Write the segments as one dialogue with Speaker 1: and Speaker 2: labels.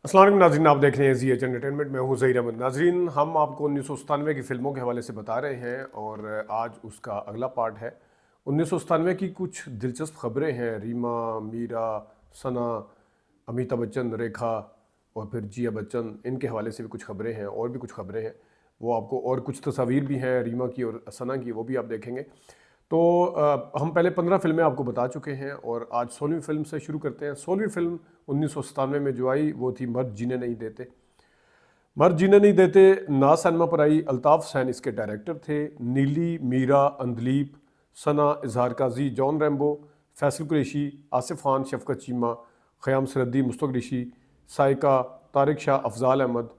Speaker 1: अस्सलाम वालेकुम नाज़रीन, आप देख रहे हैं जी एच एंटरटेनमेंट में हूँ ज़हीर अहमद। नाज़रीन, हम आपको 1997 की फ़िल्मों के हवाले से बता रहे हैं और आज उसका अगला पार्ट है। 1997 की कुछ दिलचस्प खबरें हैं। रीमा, मीरा, सना, अमिताभ बच्चन, रेखा और फिर जिया बच्चन, इनके हवाले से भी कुछ खबरें हैं और भी कुछ खबरें हैं। वो आपको और कुछ तस्वीर भी हैं रीमा की और सना की, वो भी आप देखेंगे। तो हम पहले 15 फिल्में आपको बता चुके हैं और आज 16वीं फिल्म से शुरू करते हैं। 16वीं फिल्म 1997 में जो आई वो थी मर्द जीने नहीं देते। मर्द जीने नहीं देते ना सिनेमा पर आई। अल्ताफ हुसैन इसके डायरेक्टर थे। नीली, मीरा, अंदलीप, सना, इजहार काजी, जॉन रैम्बो, फैसल कुरैशी, आसिफ खान, शफकत चीमा, ख़याम सरहदी, मुस्तफ़ा ऋषि, साइका, तारिक शाह, अफजाल अहमद,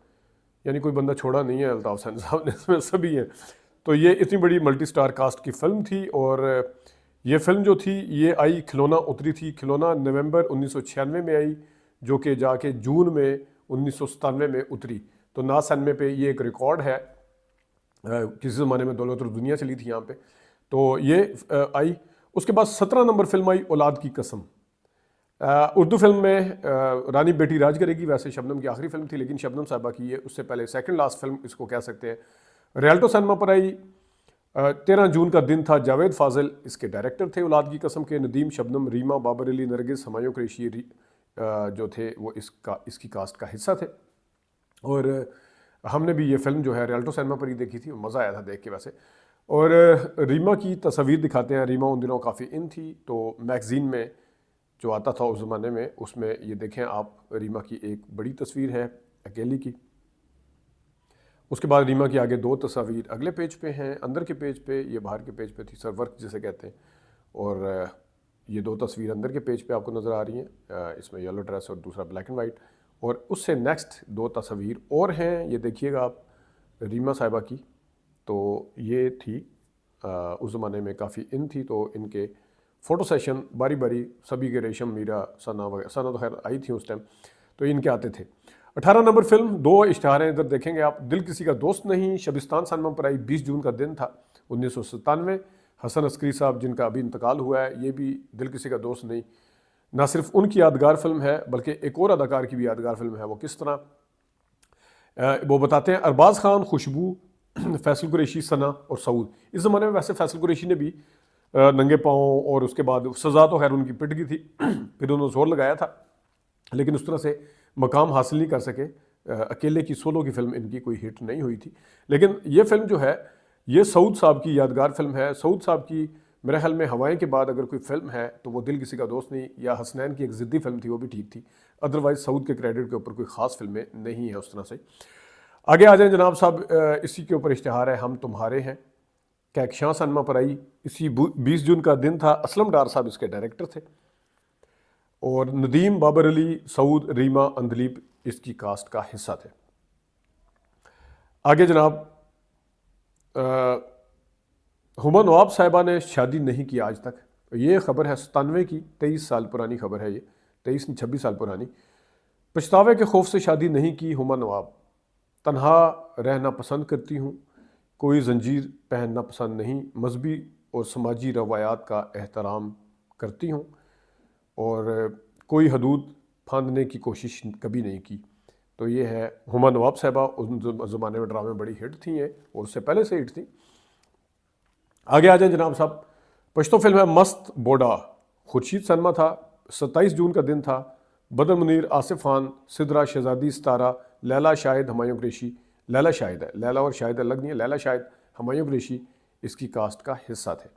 Speaker 1: यानी कोई बंदा छोड़ा नहीं है अल्ताफ हुसैन साहब ने, इसमें सभी हैं। तो ये इतनी बड़ी मल्टी स्टार कास्ट की फ़िल्म थी और ये फ़िल्म जो थी ये आई, खिलौना उतरी थी। खिलौना नवंबर 1996 में आई, जो कि जाके जून में 1997 में उतरी। तो ना सिनेमा पे ये एक रिकॉर्ड है। किसी ज़माने में दौलत और दुनिया चली थी यहाँ पे। तो ये आई। उसके बाद 17 नंबर फिल्म आई, औलाद की कसम। उर्दू फिल्म में रानी बेटी राज करेगी। वैसे शबनम की आखिरी फिल्म थी, लेकिन शबनम साहबा की ये उससे पहले सेकंड लास्ट फिल्म इसको कह सकते हैं। रियल्टो सिनेमा पर आई। 13 जून का दिन था। जावेद फाजिल इसके डायरेक्टर थे औलाद की कसम के। नदीम, शबनम, रीमा, बाबर अली, नरगिस, हुमायूं कुरैशी जो थे वो इसकी कास्ट का हिस्सा थे। और हमने भी ये फिल्म जो है रियल्टो सिनेमा पर ही देखी थी, मज़ा आया था देख के वैसे। और रीमा की तस्वीर दिखाते हैं। रीमा उन दिनों काफ़ी इन थी, तो मैगज़ीन में जो आता था उस ज़माने में, उसमें ये देखें आप, रीमा की एक बड़ी तस्वीर है अकेली की। उसके बाद रीमा की आगे दो तस्वीर अगले पेज पे हैं, अंदर के पेज पे, ये बाहर के पेज पे थी, सर वर्क जिसे कहते हैं। और ये दो तस्वीर अंदर के पेज पे आपको नज़र आ रही हैं। इसमें येलो ड्रेस और दूसरा ब्लैक एंड वाइट। और उससे नेक्स्ट दो तस्वीर और हैं, ये देखिएगा आप, रीमा साहिबा की। तो ये थी उस ज़माने में काफ़ी इन थी, तो इनके फ़ोटो सेशन बारी बारी सभी के, रेशम, मीरा, सना वगैरह, सना तो खैर आई थी उस टाइम, तो इनके आते थे। 18 नंबर फिल्म, दो इश्तहार हैं इधर देखेंगे आप। दिल किसी का दोस्त नहीं, शबिस्तान सिनेमा पर आई। 20 जून का दिन था 1997। हसन अस्करी साहब जिनका अभी इंतकाल हुआ है, ये भी दिल किसी का दोस्त नहीं ना सिर्फ उनकी यादगार फिल्म है, बल्कि एक और अदाकार की भी यादगार फिल्म है। वो किस तरह, वो बताते हैं। अरबाज खान, खुशबू, फैसल कुरैशी, सना और सऊद। इस ज़माने में वैसे फैसल कुरैशी ने भी नंगे पाँव, और उसके बाद सज़ा तो खैर उनकी पिट गई थी, फिर उन्होंने जोर लगाया था, लेकिन उस तरह से मकाम हासिल नहीं कर सके। अकेले की सोलो की फ़िल्म इनकी कोई हिट नहीं हुई थी। लेकिन ये फ़िल्म जो है ये सऊद साहब की यादगार फिल्म है। सऊद साहब की मेरे ख्याल में हवाएं के बाद अगर कोई फिल्म है तो वो दिल किसी का दोस्त नहीं, या हसनैन की एक ज़िद्दी फिल्म थी, वो भी ठीक थी। अदरवाइज सऊद के क्रेडिट के ऊपर कोई ख़ास फिल्में नहीं है उस तरह से। आगे आ जाएं जनाब साहब, इसी के ऊपर इश्तिहार है, हम तुम्हारे हैं। कहकशां सिनेमा पर आई। इसी 20 जून का दिन था। असलम डार साहब इसके डायरेक्टर थे। और नदीम, बाबर अली, सऊद, रीमा, अंदलीप इसकी कास्ट का हिस्सा थे। आगे जनाब, हुमा नवाब साहिबा ने शादी नहीं की आज तक। ये खबर है 97 की, 23 साल पुरानी खबर है ये, 23 नहीं 26 साल पुरानी। पछतावे के खौफ से शादी नहीं की हुमा नवाब। तन्हा रहना पसंद करती हूँ, कोई जंजीर पहनना पसंद नहीं, मजहबी और समाजी रवायात का एहतराम करती हूँ, और कोई हदूद फांदने की कोशिश कभी नहीं की। तो ये है हुमा नवाब साहिबा। उस ज़माने में ड्रामे बड़ी हिट थी हैं, और उससे पहले से हिट थी। आगे आ जाए जनाब साहब, पश्तो फिल्म है मस्त बोडा। खुर्शीद सनमा था। 27 जून का दिन था। बदर मुनीर, आसिफ खान, सिदरा, शहजादी, सितारा, लैला, शाहिद, हुमायूं कुरैशी। लैला शाहिद है, लैला और शाहिद अलग नहीं है। लैला शाहिद, हुमायूं कुरैशी इसकी कास्ट का हिस्सा थे।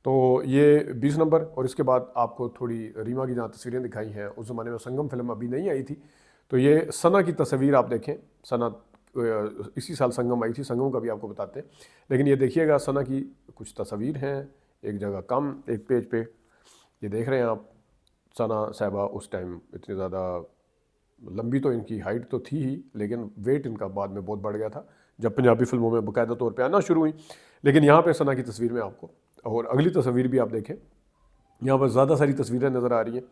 Speaker 1: तो ये 20 नंबर। और इसके बाद आपको थोड़ी रीमा की जहाँ तस्वीरें दिखाई हैं, उस ज़माने में संगम फिल्म अभी नहीं आई थी। तो ये सना की तस्वीर आप देखें। सना इसी साल संगम आई थी, संगम का भी आपको बताते हैं। लेकिन ये देखिएगा, सना की कुछ तस्वीर हैं, एक जगह कम, एक पेज पे ये देख रहे हैं आप। सना साहिबा उस टाइम इतनी ज़्यादा लंबी तो इनकी हाइट तो थी ही, लेकिन वेट इनका बाद में बहुत बढ़ गया था जब पंजाबी फिल्मों में बाकायदा तौर पे आना शुरू हुई। लेकिन यहाँ पे सना की तस्वीर में आपको, और अगली तस्वीर भी आप देखें, यहाँ पर ज़्यादा सारी तस्वीरें नज़र आ रही हैं।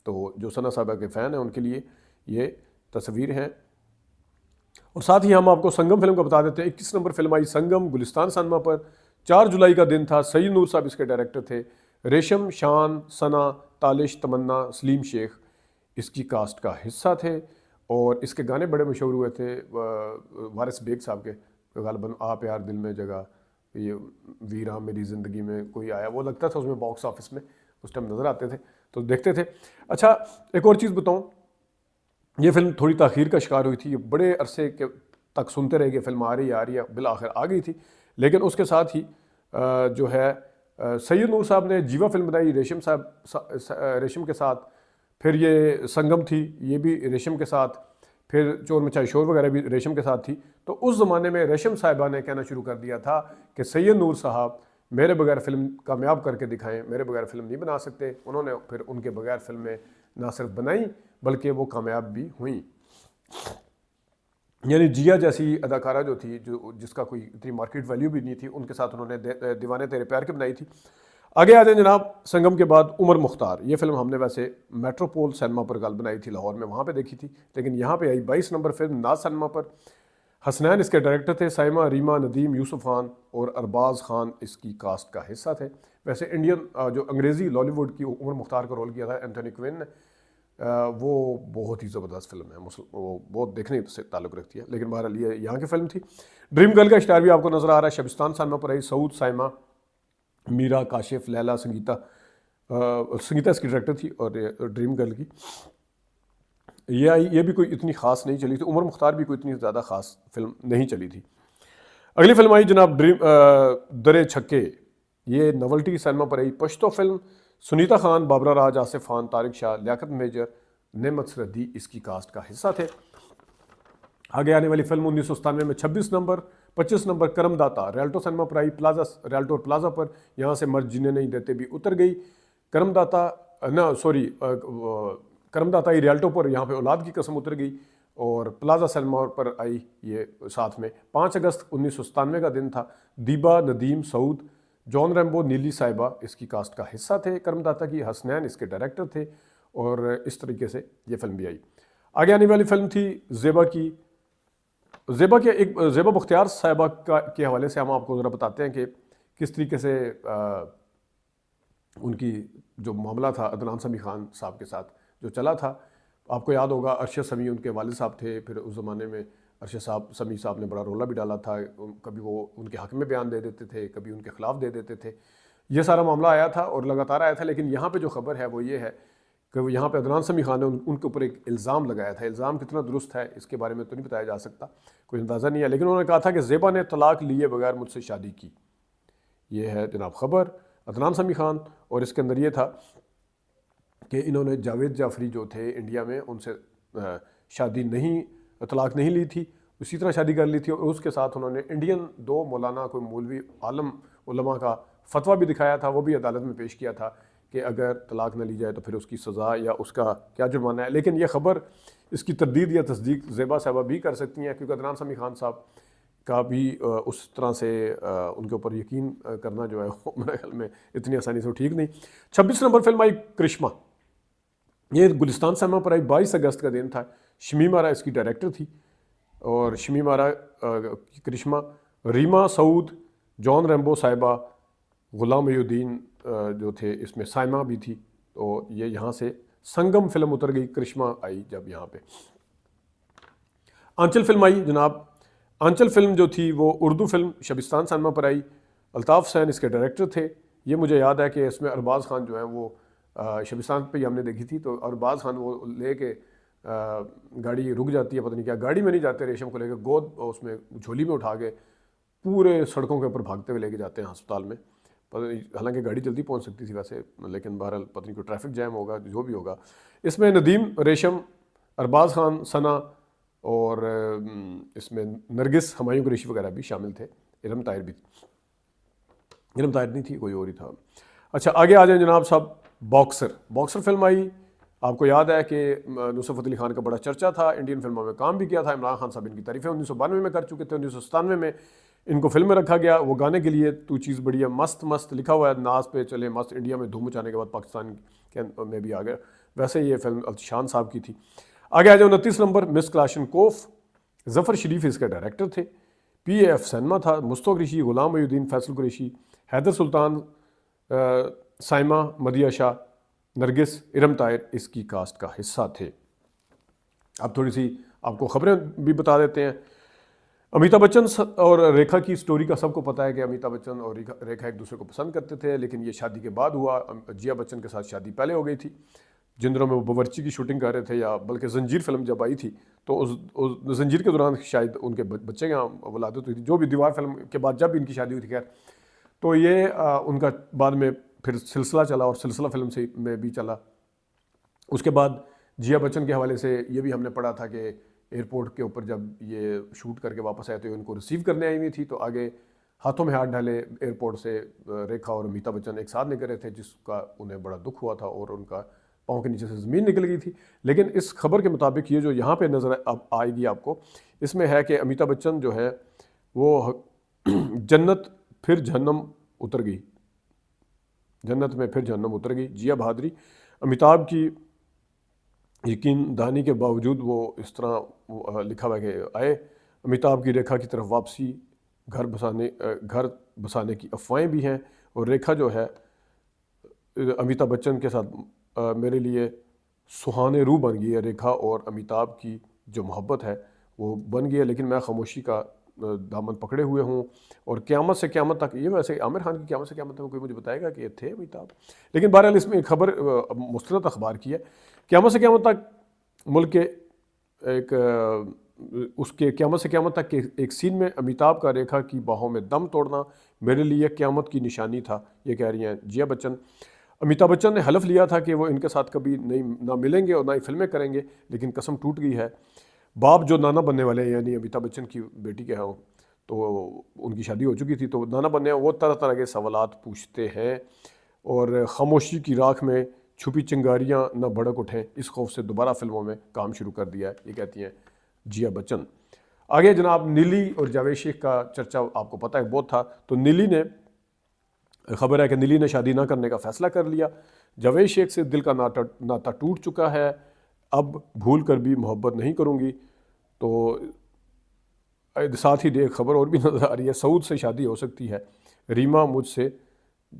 Speaker 1: तो जो सना साहिबा के फ़ैन हैं उनके लिए ये तस्वीर हैं। और साथ ही हम आपको संगम फिल्म का बता देते हैं। 21 नंबर फिल्म आई संगम, गुलिस्तान सिनेमा पर। 4 जुलाई का दिन था। सईद नूर साहब इसके डायरेक्टर थे। रेशम, शान, सना, तालिश, तमन्ना, सलीम शेख इसकी कास्ट का हिस्सा थे। और इसके गाने बड़े मशहूर हुए थे वारिस बेग साहब के, गालिबन आप यार दिल में जगह, ये वीरा मेरी ज़िंदगी में कोई आया, वो लगता था उसमें बॉक्स ऑफिस में उस टाइम नज़र आते थे तो देखते थे। अच्छा, एक और चीज़ बताऊँ, ये फिल्म थोड़ी ताख़ीर का शिकार हुई थी, ये बड़े अरसे के तक सुनते रहे कि फिल्म आ रही है, बिल आखिर आ गई थी। लेकिन उसके साथ ही जो है सैयद नूर साहब ने जीवा फिल्म बनाई रेशम के साथ, फिर ये संगम थी, ये भी रेशम के साथ, फिर चोर मचाई शोर वगैरह भी रेशम के साथ थी। तो उस ज़माने में रेशम साहिबा ने कहना शुरू कर दिया था कि सैयद नूर साहब मेरे बगैर फ़िल्म कामयाब करके दिखाएं, मेरे बगैर फ़िल्म नहीं बना सकते। उन्होंने फिर उनके बगैर फ़िल्में ना सिर्फ बनाई बल्कि वो कामयाब भी हुई। यानी जिया जैसी अदाकारा जो थी, जिसका कोई इतनी मार्केट वैल्यू भी नहीं थी, उनके साथ उन्होंने दीवाने तेरे प्यार की बनाई थी। आगे आ जाए जनाब, संगम के बाद उमर मुख्तार, ये फिल्म हमने वैसे मेट्रोपोल सिनेमा पर कल बनाई थी लाहौर में, वहाँ पे देखी थी, लेकिन यहाँ पे आई 22 नंबर फिल्म नाज सिनेमा पर। हसनैन इसके डायरेक्टर थे, साइमा, रीमा, नदीम, यूसुफ खान और अरबाज खान इसकी कास्ट का हिस्सा थे। वैसे इंडियन जो अंग्रेज़ी लॉलीवुड की उमर मुख्तार का रोल किया था एंथोनी क्विन ने, वो बहुत ही ज़बरदस्त फिल्म है, वो बहुत देखने से ताल्लुक़ रखती है, लेकिन बहरहाल ये यहाँ की फ़िल्म थी। ड्रीम गर्ल का स्टार भी आपको नज़र आ रहा है, शबिस्तान सिनेमा पर आई, सऊद, साइमा, मीरा, काशिफ, लैला, संगीता इसकी डायरेक्टर थी और ड्रीम गर्ल की ये आई, ये भी कोई इतनी ख़ास नहीं चली थी। उमर मुख्तार भी कोई इतनी ज़्यादा ख़ास फिल्म नहीं चली थी। अगली फिल्म आई जनाब दरे छक्के, ये नवल्टी सिनेमा पर आई, पश्तो फिल्म, सुनीता खान, बाबरा राज, आसिफ खान, तारिक शाह, लियाकत मेजर, नेमत सरहदी इसकी कास्ट का हिस्सा थे। आगे आने वाली फिल्म 1997 में 26 नंबर 25 नंबर करमदाता, रियल्टो सिनेमा पर आई, रियल्टो और प्लाजा पर, यहाँ से मर्द जीने नहीं देते भी उतर गई। करमदाता आई रियल्टो पर, यहाँ पे औलाद की कसम उतर गई, और प्लाजा सिनेमा पर आई ये साथ में। 5 अगस्त 1997 का दिन था। दीबा, नदीम, सऊद, जॉन रैम्बो, नीली साहिबा इसकी कास्ट का हिस्सा थे करमदाता की, हसनैन इसके डायरेक्टर थे, और इस तरीके से ये फिल्म भी आई। आगे आने वाली फिल्म थी ज़ेबा बख्तियार साहिबा के हवाले से हम आपको ज़रा बताते हैं कि किस तरीके से उनकी जो मामला था अदनान समी खान साहब के साथ जो चला था। आपको याद होगा अरशद समी उनके वालिद साहब थे, फिर उस ज़माने में अरशद समी साहब ने बड़ा रोला भी डाला था, कभी वो उनके हक़ में बयान दे देते थे, कभी उनके ख़िलाफ़ दे देते थे। ये सारा मामला आया था और लगातार आया था, लेकिन यहाँ पे जो खबर है वो ये है कि यहाँ पे अदनान समी खान ने उनके ऊपर एक इल्ज़ाम लगाया था। इल्ज़ाम कितना दुरुस्त है इसके बारे में तो नहीं बताया जा सकता, कोई अंदाज़ा नहीं है, लेकिन उन्होंने कहा था कि ज़ेबा ने तलाक लिए बगैर मुझसे शादी की। ये है जनाब खबर अदनान समी खान, और इसके अंदर ये था कि इन्होंने जावेद जाफरी जो थे इंडिया में, उनसे तलाक नहीं ली थी, उसी तरह शादी कर ली थी, और उसके साथ उन्होंने इंडियन 2 मौलाना कोई मौलवी आलम उलमा का फतवा भी दिखाया था, वो भी अदालत में पेश किया था कि अगर तलाक न ली जाए तो फिर उसकी सज़ा या उसका क्या जुर्माना है। लेकिन यह ख़बर इसकी तरदीद या तस्दीक ज़ेबा साहबा भी कर सकती हैं, क्योंकि अदनान समी खान साहब का भी उस तरह से उनके ऊपर यकीन करना जो है वो मेरे ख्याल में इतनी आसानी से ठीक नहीं। 26 नंबर फिल्म आई करिश्मा, ये गुलिस्तान सिनेमा पर आई, 22 अगस्त का दिन था। शमीम आरा इसकी डायरेक्टर थी, और शमीम आरा करिश्मा, रीमा, सऊद, जॉन रैम्बो साहिबा, गुलाम मयूद्दीन जो थे इसमें, साइमा भी थी। तो ये यहाँ से संगम फिल्म उतर गई, करिश्मा आई जब यहाँ पे। आंचल फिल्म आई जनाब, आंचल फिल्म जो थी वो उर्दू फिल्म शबिस्तान सिनेमा पर आई, अल्ताफ़ हुसैन इसके डायरेक्टर थे। ये मुझे याद है कि इसमें अरबाज़ खान जो है वो शबिस्तान पे ही हमने देखी थी, तो अरबाज़ खान वो ले के गाड़ी रुक जाती है, पता नहीं क्या गाड़ी में नहीं जाते, रेशम को लेकर गोद उसमें झोली में उठा के पूरे सड़कों के ऊपर भागते हुए लेके जाते हैं अस्पताल में। हालांकि गाड़ी जल्दी पहुंच सकती थी वैसे, लेकिन बहरहाल पता नहीं कोई ट्रैफिक जैम होगा, जो भी होगा। इसमें नदीम, रेशम, अरबाज़ खान, सना, और इसमें नरगिस, हुमायूं कुरैशी वगैरह भी शामिल थे। इरम ताहिर नहीं थी, कोई और ही था। अच्छा, आगे आ जाए जनाब साहब, बॉक्सर फिल्म आई। आपको याद है कि नुसरत फ़तेह अली खान का बड़ा चर्चा था, इंडियन फिल्मों में काम भी किया था, इमरान खान साहब इनकी तारीफ़ें 1992 में कर चुके थे। 1997 में इनको फिल्म में रखा गया, वो गाने के लिए तू चीज़ बढ़िया मस्त मस्त लिखा हुआ है, नाज पे चले मस्त, इंडिया में धूम मचाने के बाद पाकिस्तान के में भी आ गया। वैसे ये फिल्म अल्तशान साहब की थी। आगे आ जाए 29 नंबर, मिस क्लाशनकोफ, ज़फ़र शरीफ इसके डायरेक्टर थे। PAF सिनेमा था, मुस्तफ़ा कुरैशी, गुलाम मयूद्दीन, फैसल कुरैशी, हैदर सुल्तान, साइमा, मदिया शाह, नरगिस, इरम ताहिर इसकी कास्ट का हिस्सा थे। अब थोड़ी सी आपको खबरें भी बता देते हैं। अमिताभ बच्चन और रेखा की स्टोरी का सबको पता है कि अमिताभ बच्चन और रेखा एक दूसरे को पसंद करते थे, लेकिन ये शादी के बाद हुआ। जिया बच्चन के साथ शादी पहले हो गई थी, जिन दिनों में वो बावर्ची की शूटिंग कर रहे थे, या बल्कि जंजीर फिल्म जब आई थी तो उस जंजीर के दौरान शायद उनके बच्चे यहाँ वलादत हुई थी, जो भी दीवार फिल्म के बाद जब भी इनकी शादी हुई थी। खैर, तो ये उनका बाद में फिर सिलसिला चला और सिलसिला फिल्म से में भी चला। उसके बाद जिया बच्चन के हवाले से ये भी हमने पढ़ा था कि एयरपोर्ट के ऊपर जब ये शूट करके वापस आए तो उनको रिसीव करने आई हुई थी, तो आगे हाथों में हाथ डाले एयरपोर्ट से रेखा और अमिताभ बच्चन एक साथ निकल रहे थे, जिसका उन्हें बड़ा दुख हुआ था और उनका पाँव के नीचे से ज़मीन निकल गई थी। लेकिन इस खबर के मुताबिक ये जो यहाँ पे नज़र अब आएगी आपको, इसमें है कि अमिताभ बच्चन जो है वो जन्नत फिर जहन्नम उतर गई, जन्नत में फिर जहन्नम उतर गई। जिया बहादुरी अमिताभ की यकीन दहानी के बावजूद वो इस तरह लिखा हुआ है कि आए अमिताभ की रेखा की तरफ वापसी, घर बसाने की अफवाहें भी हैं। और रेखा जो है अमिताभ बच्चन के साथ मेरे लिए सुहाने रूह बन गई है। रेखा और अमिताभ की जो मोहब्बत है वो बन गई है, लेकिन मैं खामोशी का दामन पकड़े हुए हूँ। और क़यामत से क़यामत तक, ये वैसे आमिर खान की क़यामत से क़यामत तक कोई मुझे बताएगा कि ये थे अमिताभ। लेकिन बहरहाल इसमें एक खबर मुस्तनद अखबार की है। क़यामत से क़यामत तक मुल्क के उसके क़यामत से क़यामत तक के एक सीन में अमिताभ का रेखा की बाहों में दम तोड़ना मेरे लिए क़यामत की निशानी था, ये कह रही हैं जिया बच्चन। अमिताभ बच्चन ने हलफ लिया था कि वो इनके साथ कभी नहीं ना मिलेंगे और ना ही फिल्में करेंगे, लेकिन कसम टूट गई है। बाप जो नाना बनने वाले हैं, यानी अमिताभ बच्चन की बेटी के हैं, तो उनकी शादी हो चुकी थी, तो नाना बनने वो तरह तरह के सवालात पूछते हैं और खामोशी की राख में छुपी चिंगारियां न भड़क उठें, इस खौफ से दोबारा फिल्मों में काम शुरू कर दिया है, ये कहती हैं जिया बच्चन। आगे जनाब नीली और जावेद शेख का चर्चा आपको पता है बहुत था। तो नीली ने, खबर है कि नीली ने शादी ना करने का फ़ैसला कर लिया। जावेद शेख से दिल का नाता टूट चुका है, अब भूल कर भी मोहब्बत नहीं करूँगी। तो साथ ही एक खबर और भी नज़र आ रही है, सऊद से शादी हो सकती है, रीमा मुझसे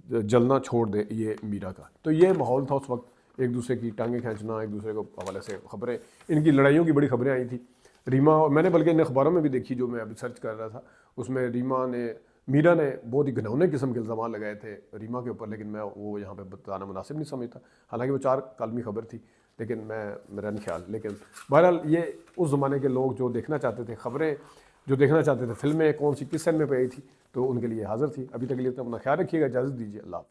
Speaker 1: जलना छोड़ दे, ये मीरा का। तो ये माहौल था उस वक्त, एक दूसरे की टांगें खींचना, एक दूसरे को हवाले से खबरें, इनकी लड़ाइयों की बड़ी खबरें आई थी। रीमा, मैंने बल्कि इन अखबारों में भी देखी जो मैं अभी सर्च कर रहा था, उसमें मीरा ने बहुत ही घिनौने किस्म के इल्ज़ाम लगाए थे रीमा के ऊपर, लेकिन मैं वो यहाँ पे बताना मुनासिब नहीं समझता। हालांकि वो 4 कालमी खबर थी, लेकिन मेरा नहीं ख्याल। लेकिन बहरहाल ये उस ज़माने के लोग जो देखना चाहते थे खबरें, जो देखना चाहते थे फिल्में कौन सी किस सन में पे आई थी, तो उनके लिए हाज़िर थी। अभी तक के लिए तो अपना ख्याल रखिएगा, इजाज़त दीजिए, अल्लाह।